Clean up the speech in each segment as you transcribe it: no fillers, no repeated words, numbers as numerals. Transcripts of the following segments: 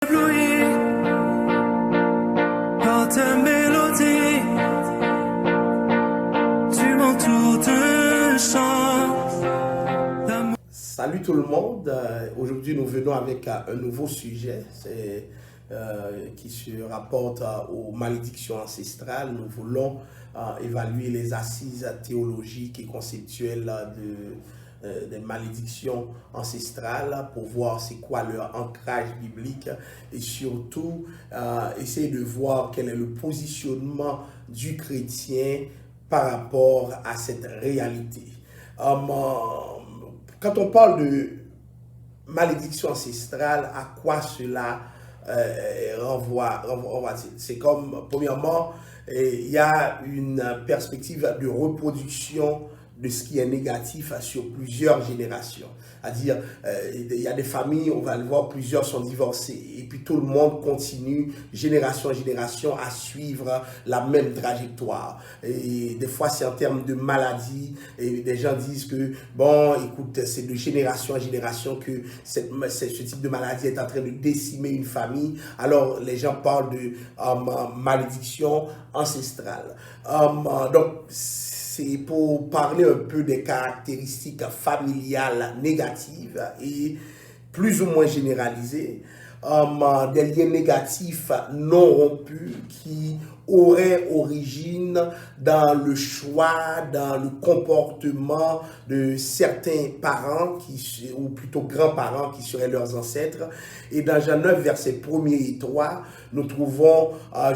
Ébloui par tes mélodies, tu m'entoures de chants d'amour. Salut tout le monde. Aujourd'hui, nous venons avec un nouveau sujet qui se rapporte aux malédictions ancestrales. Nous voulons évaluer les assises théologiques et conceptuelles des malédictions ancestrales pour voir c'est quoi leur ancrage biblique et surtout essayer de voir quel est le positionnement du chrétien par rapport à cette réalité. Quand on parle de malédiction ancestrale, à quoi cela renvoie? C'est comme, premièrement, il y a une perspective de reproduction de ce qui est négatif sur plusieurs générations. C'est-à-dire, il y a des familles, on va le voir, plusieurs sont divorcés. Et puis tout le monde continue, génération en génération, à suivre la même trajectoire. Et des fois, c'est en termes de maladie. Et des gens disent que, bon, écoute, c'est de génération en génération que ce type de maladie est en train de décimer une famille. Alors, les gens parlent de malédiction ancestrale. Donc, c'est pour parler un peu des caractéristiques familiales négatives et plus ou moins généralisées, des liens négatifs non rompus qui auraient origine dans le choix, dans le comportement de certains parents, ou plutôt grands-parents qui seraient leurs ancêtres. Et dans Jean 9, versets 1er et 3, nous trouvons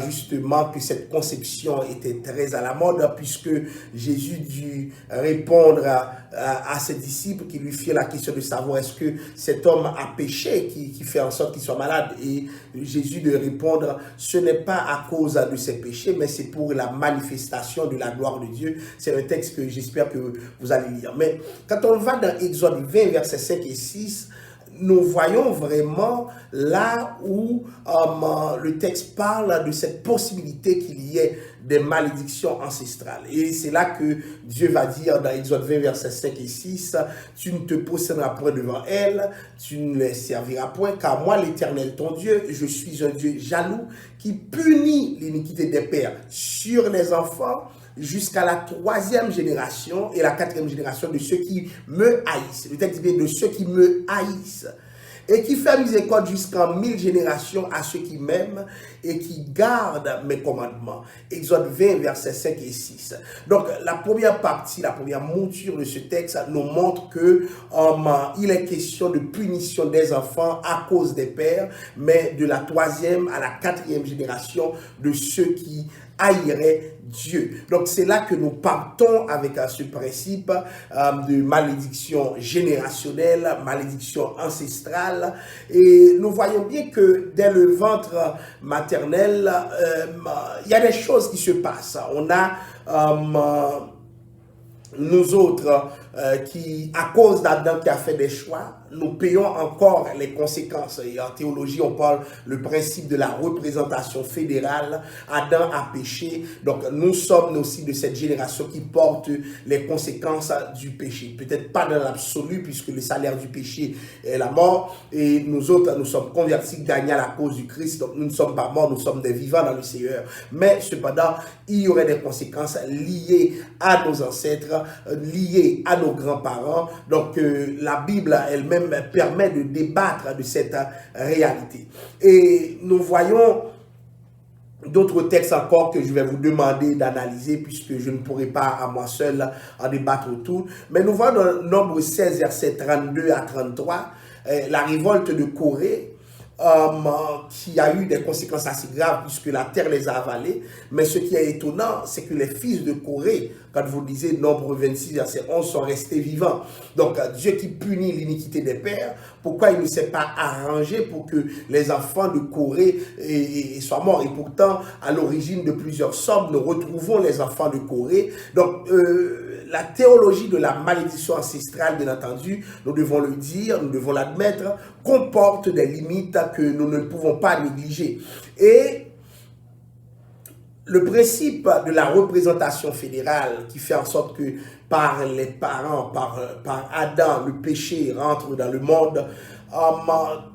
justement que cette conception était très à la mode puisque Jésus dut répondre à ses disciples qui lui firent la question de savoir est-ce que cet homme a péché qui fait en sorte qu'il soit malade. Et Jésus de répondre ce n'est pas à cause de ses péchés mais c'est pour la manifestation de la gloire de Dieu. C'est un texte que j'espère que vous allez lire. Mais quand on va dans Exode 20 versets 5 et 6, nous voyons vraiment là où le texte parle de cette possibilité qu'il y ait des malédictions ancestrales. Et c'est là que Dieu va dire dans Exode 20, versets 5 et 6, « Tu ne te posséderas point devant elles, tu ne les serviras point, car moi, l'Éternel, ton Dieu, je suis un Dieu jaloux qui punit l'iniquité des pères sur les enfants, jusqu'à la 3e génération et la 4e génération de ceux qui me haïssent. » Le texte dit de ceux qui me haïssent. Et qui fait miséricorde jusqu'en 1000 générations à ceux qui m'aiment et qui gardent mes commandements. Exode 20, versets 5 et 6. Donc, la première partie, la première mouture de ce texte nous montre que il est question de punition des enfants à cause des pères, mais de la 3e à la 4e génération de ceux qui haïraient Dieu. Donc c'est là que nous partons avec ce principe de malédiction générationnelle, malédiction ancestrale. Et nous voyons bien que dès le ventre maternel, il y a des choses qui se passent. On a nous autres qui, à cause d'Adam qui a fait des choix, nous payons encore les conséquences. Et en théologie, on parle le principe de la représentation fédérale. Adam a péché, donc nous sommes aussi de cette génération qui porte les conséquences du péché. Peut-être pas dans l'absolu, puisque le salaire du péché est la mort. Et nous autres, nous sommes convertis, gagnés à la cause du Christ. Donc nous ne sommes pas morts, nous sommes des vivants dans le Seigneur. Mais cependant, il y aurait des conséquences liées à nos ancêtres, liées à nos grands-parents. Donc la Bible elle-même permet de débattre de cette réalité. Et nous voyons d'autres textes encore que je vais vous demander d'analyser puisque je ne pourrai pas à moi seul en débattre autour. Mais nous voyons dans Nombre 16, versets 32 à 33, la révolte de Corée, qui a eu des conséquences assez graves puisque la terre les a avalés. Mais ce qui est étonnant, c'est que les fils de Corée, quand vous lisez Nombre 26, verset 11, sont restés vivants. Donc Dieu qui punit l'iniquité des pères, pourquoi il ne s'est pas arrangé pour que les enfants de Corée soient morts? Et pourtant, à l'origine de plusieurs sommes, nous retrouvons les enfants de Corée. Donc la théologie de la malédiction ancestrale, bien entendu, nous devons le dire, nous devons l'admettre, comporte des limites que nous ne pouvons pas négliger. Et le principe de la représentation fédérale qui fait en sorte que par les parents, par Adam, le péché rentre dans le monde,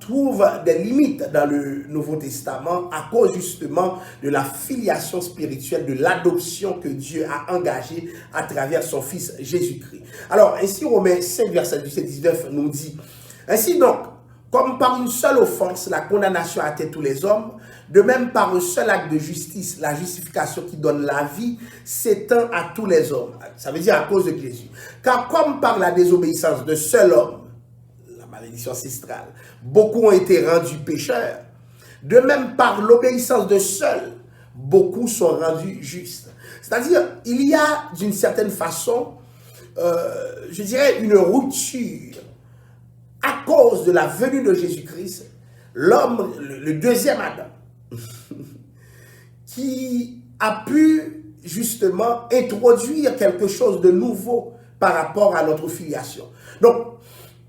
trouve des limites dans le Nouveau Testament à cause justement de la filiation spirituelle, de l'adoption que Dieu a engagée à travers son Fils Jésus-Christ. Alors, ainsi Romains 5, verset 17 et 19 nous dit, ainsi donc, comme par une seule offense, la condamnation atteint tous les hommes, de même par un seul acte de justice, la justification qui donne la vie s'étend à tous les hommes. Ça veut dire à cause de Jésus. Car comme par la désobéissance d'un seul homme, la malédiction ancestrale, beaucoup ont été rendus pécheurs, de même par l'obéissance d'un seul, beaucoup sont rendus justes. C'est-à-dire, il y a d'une certaine façon, je dirais, une rupture à cause de la venue de Jésus-Christ, l'homme, le deuxième Adam, qui a pu justement introduire quelque chose de nouveau par rapport à notre filiation. Donc,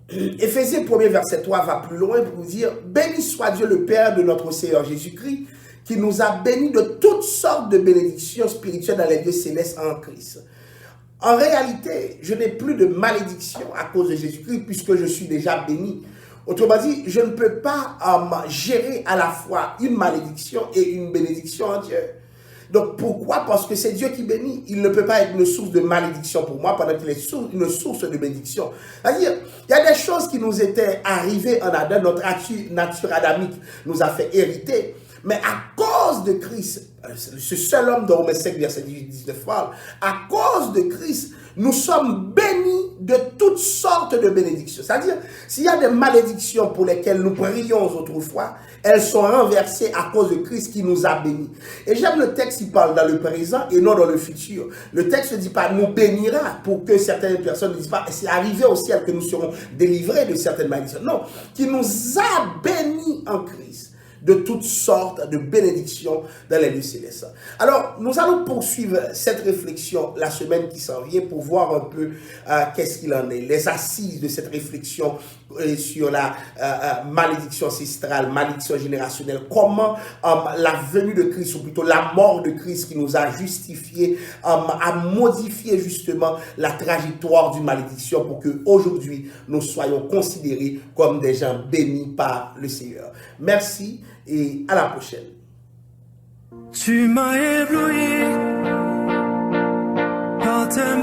Éphésiens 1er verset 3 va plus loin pour nous dire « Béni soit Dieu le Père de notre Seigneur Jésus-Christ, qui nous a bénis de toutes sortes de bénédictions spirituelles dans les lieux célestes en Christ. » En réalité, je n'ai plus de malédiction à cause de Jésus-Christ puisque je suis déjà béni. Autrement dit, je ne peux pas gérer à la fois une malédiction et une bénédiction en Dieu. Donc pourquoi? Parce que c'est Dieu qui bénit. Il ne peut pas être une source de malédiction pour moi pendant qu'il est une source de bénédiction. C'est-à-dire, il y a des choses qui nous étaient arrivées en Adam, notre nature adamique nous a fait hériter. Mais à cause de Christ, ce seul homme de Romains 5, verset 19 parle, à cause de Christ, nous sommes bénis de toutes sortes de bénédictions. C'est-à-dire, s'il y a des malédictions pour lesquelles nous prions autrefois, elles sont renversées à cause de Christ qui nous a bénis. Et j'aime le texte qui parle dans le présent et non dans le futur. Le texte ne dit pas nous bénira pour que certaines personnes ne disent pas c'est arrivé au ciel que nous serons délivrés de certaines malédictions. Non, qui nous a bénis en Christ de toutes sortes de bénédictions dans les lieux célestes. Alors, nous allons poursuivre cette réflexion la semaine qui s'en vient pour voir un peu qu'est-ce qu'il en est, les assises de cette réflexion sur la malédiction ancestrale, malédiction générationnelle, comment la venue de Christ, ou plutôt la mort de Christ qui nous a justifiés, a modifié justement la trajectoire d'une malédiction pour que aujourd'hui nous soyons considérés comme des gens bénis par le Seigneur. Merci et à la prochaine. Tu m'as ébloui par tes